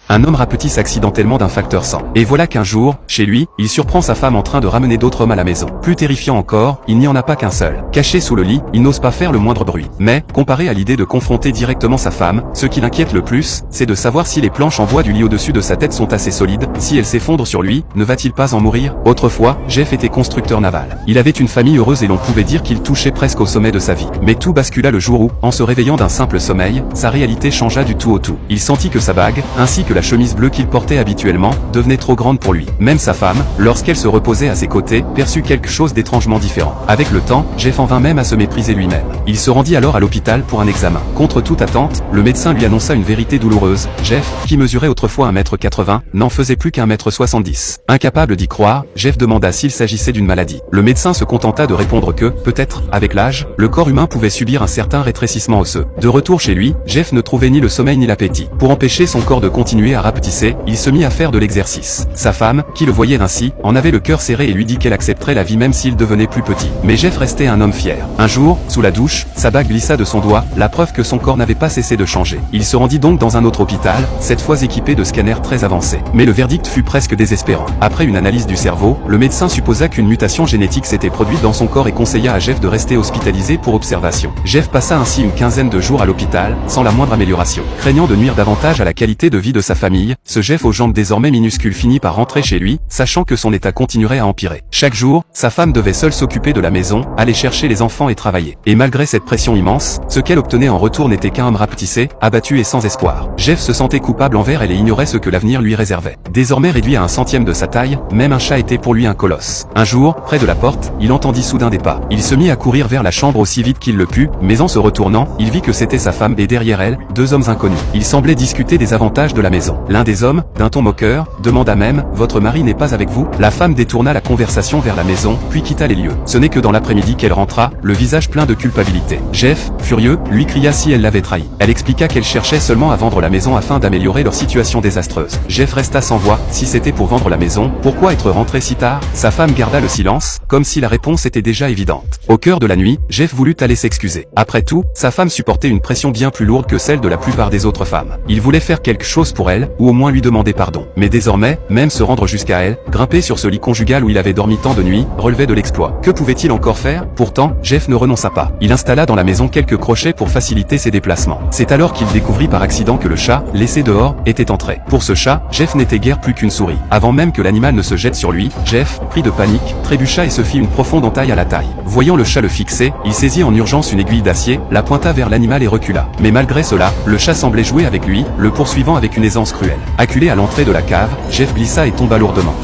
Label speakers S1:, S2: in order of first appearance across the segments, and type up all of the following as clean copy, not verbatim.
S1: Un homme rapetisse accidentellement d'un facteur 100. Et voilà qu'un jour, chez lui, il surprend sa femme en train de ramener d'autres hommes à la maison. Plus terrifiant encore, il n'y en a pas qu'un seul. Caché sous le lit, il n'ose pas faire le moindre bruit. Mais, comparé à l'idée de confronter directement sa femme, ce qui l'inquiète le plus, c'est de savoir si les planches en bois du lit au-dessus de sa tête sont assez solides, si elles s'effondrent sur lui, ne va-t-il pas en mourir? Autrefois, Jeff était constructeur naval. Il avait une famille heureuse et l'on pouvait dire qu'il touchait presque au sommet de sa vie. Mais tout bascula le jour où, en se réveillant d'un simple sommeil, sa réalité changea du tout au tout. Il sentit que sa bague, ainsi que la chemise bleue qu'il portait habituellement, devenait trop grande pour lui. Même sa femme, lorsqu'elle se reposait à ses côtés, perçut quelque chose d'étrangement différent. Avec le temps, Jeff en vint même à se mépriser lui-même. Il se rendit alors à l'hôpital pour un examen. Contre toute attente, le médecin lui annonça une vérité douloureuse. Jeff, qui mesurait autrefois 1m80, n'en faisait plus qu'1m70. Incapable d'y croire, Jeff demanda s'il s'agissait d'une maladie. Le médecin se contenta de répondre que, peut-être, avec l'âge, le corps humain pouvait subir un certain rétrécissement osseux. De retour chez lui, Jeff ne trouvait ni le sommeil ni l'appétit. Pour empêcher son corps de continuer à rapetisser, il se mit à faire de l'exercice. Sa femme, qui le voyait ainsi, en avait le cœur serré et lui dit qu'elle accepterait la vie même s'il devenait plus petit. Mais Jeff restait un homme fier. Un jour, sous la douche, sa bague glissa de son doigt, la preuve que son corps n'avait pas cessé de changer. Il se rendit donc dans un autre hôpital, cette fois équipé de scanners très avancés. Mais le verdict fut presque désespérant. Après une analyse du cerveau, le médecin supposa qu'une mutation génétique s'était produite dans son corps et conseilla à Jeff de rester hospitalisé pour observation. Jeff passa ainsi une quinzaine de jours à l'hôpital, sans la moindre amélioration. Craignant de nuire davantage à la qualité de vie de sa famille, ce Jeff aux jambes désormais minuscules finit par rentrer chez lui, sachant que son état continuerait à empirer. Chaque jour, sa femme devait seule s'occuper de la maison, aller chercher les enfants et travailler. Et malgré cette pression immense, ce qu'elle obtenait en retour n'était qu'un homme rapetissé, abattu et sans espoir. Jeff se sentait coupable envers elle et ignorait ce que l'avenir lui réservait. Désormais réduit à un centième de sa taille, même un chat était pour lui un colosse. Un jour, près de la porte, il entendit soudain des pas. Il se mit à courir vers la chambre aussi vite qu'il le put, mais en se retournant, il vit que c'était sa femme et derrière elle, deux hommes inconnus. Ils semblaient discuter des avantages de la maison. L'un des hommes, d'un ton moqueur, demanda même « Votre mari n'est pas avec vous ?» La femme détourna la conversation vers la maison, puis quitta les lieux. Ce n'est que dans l'après-midi qu'elle rentra, le visage plein de culpabilité. Jeff, furieux, lui cria si elle l'avait trahi. Elle expliqua qu'elle cherchait seulement à vendre la maison afin d'améliorer leur situation désastreuse. Jeff resta sans voix. Si c'était pour vendre la maison, pourquoi être rentré si tard? Sa femme garda le silence, comme si la réponse était déjà évidente. Au cœur de la nuit, Jeff voulut aller s'excuser. Après tout, sa femme supportait une pression bien plus lourde que celle de la plupart des autres femmes. Il voulait faire quelque chose pour elle, ou au moins lui demander pardon. Mais désormais, même se rendre jusqu'à elle, grimper sur ce lit conjugal où il avait dormi tant de nuits, relevait de l'exploit. Que pouvait-il encore faire? Pourtant, Jeff ne renonça pas. Il installa dans la maison quelques crochets pour faciliter ses déplacements. C'est alors qu'il découvrit par accident que le chat, laissé dehors, était entré. Pour ce chat, Jeff n'était guère plus qu'une souris. Avant même que l'animal ne se jette sur lui, Jeff, pris de panique, trébucha et se fit une profonde entaille à la taille. Voyant le chat le fixer, il saisit en urgence une aiguille d'acier, la pointa vers l'animal et recula. Mais malgré cela, le chat semblait jouer avec lui, le poursuivant avec une aisance cruelle. Acculé à l'entrée de la cave, Jeff glissa et tomba lourdement.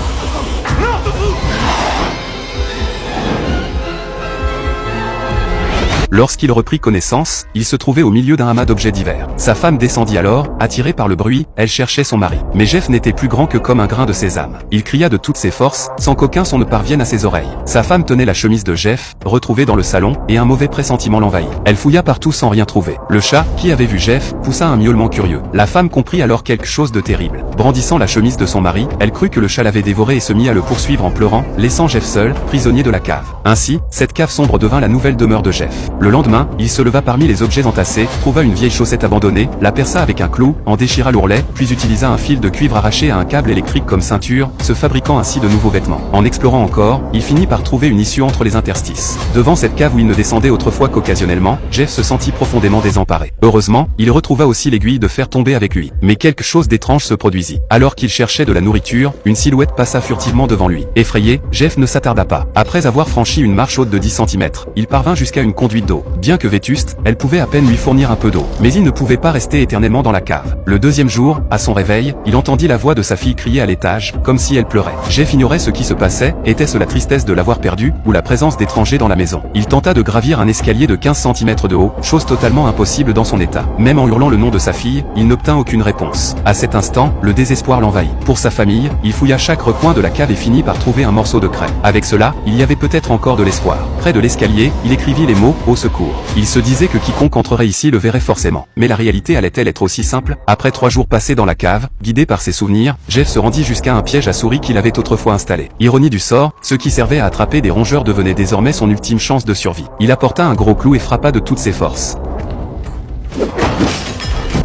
S1: Lorsqu'il reprit connaissance, il se trouvait au milieu d'un amas d'objets divers. Sa femme descendit alors, attirée par le bruit, elle cherchait son mari. Mais Jeff n'était plus grand que comme un grain de sésame. Il cria de toutes ses forces, sans qu'aucun son ne parvienne à ses oreilles. Sa femme tenait la chemise de Jeff, retrouvée dans le salon, et un mauvais pressentiment l'envahit. Elle fouilla partout sans rien trouver. Le chat, qui avait vu Jeff, poussa un miaulement curieux. La femme comprit alors quelque chose de terrible. Brandissant la chemise de son mari, elle crut que le chat l'avait dévoré et se mit à le poursuivre en pleurant, laissant Jeff seul, prisonnier de la cave. Ainsi, cette cave sombre devint la nouvelle demeure de Jeff. Le lendemain, il se leva parmi les objets entassés, trouva une vieille chaussette abandonnée, la perça avec un clou, en déchira l'ourlet, puis utilisa un fil de cuivre arraché à un câble électrique comme ceinture, se fabriquant ainsi de nouveaux vêtements. En explorant encore, il finit par trouver une issue entre les interstices. Devant cette cave où il ne descendait autrefois qu'occasionnellement, Jeff se sentit profondément désemparé. Heureusement, il retrouva aussi l'aiguille de fer tombée avec lui. Mais quelque chose d'étrange se produisit. Alors qu'il cherchait de la nourriture, une silhouette passa furtivement devant lui. Effrayé, Jeff ne s'attarda pas. Après avoir franchi une marche haute de 10 cm, il parvint jusqu'à une conduite d'eau. Bien que vétuste, elle pouvait à peine lui fournir un peu d'eau. Mais il ne pouvait pas rester éternellement dans la cave. Le deuxième jour, à son réveil, il entendit la voix de sa fille crier à l'étage, comme si elle pleurait. Jeff ignorait ce qui se passait, était-ce la tristesse de l'avoir perdue, ou la présence d'étrangers dans la maison. Il tenta de gravir un escalier de 15 cm de haut, chose totalement impossible dans son état. Même en hurlant le nom de sa fille, il n'obtint aucune réponse. À cet instant, le désespoir l'envahit. Pour sa famille, il fouilla chaque recoin de la cave et finit par trouver un morceau de craie. Avec cela, il y avait peut-être encore de l'espoir. Près de l'escalier, il écrivit les mots « Au secours ». Il se disait que quiconque entrerait ici le verrait forcément. Mais la réalité allait-elle être aussi simple? Après 3 jours passés dans la cave, guidé par ses souvenirs, Jeff se rendit jusqu'à un piège à souris qu'il avait autrefois installé. Ironie du sort, ce qui servait à attraper des rongeurs devenait désormais son ultime chance de survie. Il apporta un gros clou et frappa de toutes ses forces.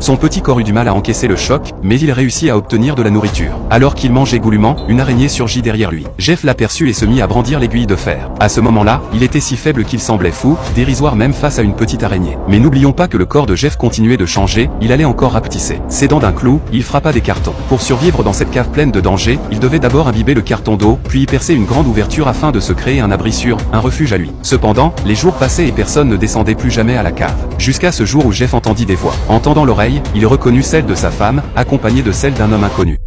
S1: Son petit corps eut du mal à encaisser le choc, mais il réussit à obtenir de la nourriture. Alors qu'il mangeait goulûment, une araignée surgit derrière lui. Jeff l'aperçut et se mit à brandir l'aiguille de fer. À ce moment-là, il était si faible qu'il semblait fou, dérisoire même face à une petite araignée. Mais n'oublions pas que le corps de Jeff continuait de changer, il allait encore rapetisser. S'aidant d'un clou, il frappa des cartons. Pour survivre dans cette cave pleine de dangers, il devait d'abord imbiber le carton d'eau, puis y percer une grande ouverture afin de se créer un abri sûr, un refuge à lui. Cependant, les jours passaient et personne ne descendait plus jamais à la cave. Jusqu'à ce jour où Jeff entendit des voix. En tendant l'oreille, il reconnut celle de sa femme, accompagnée de celle d'un homme inconnu.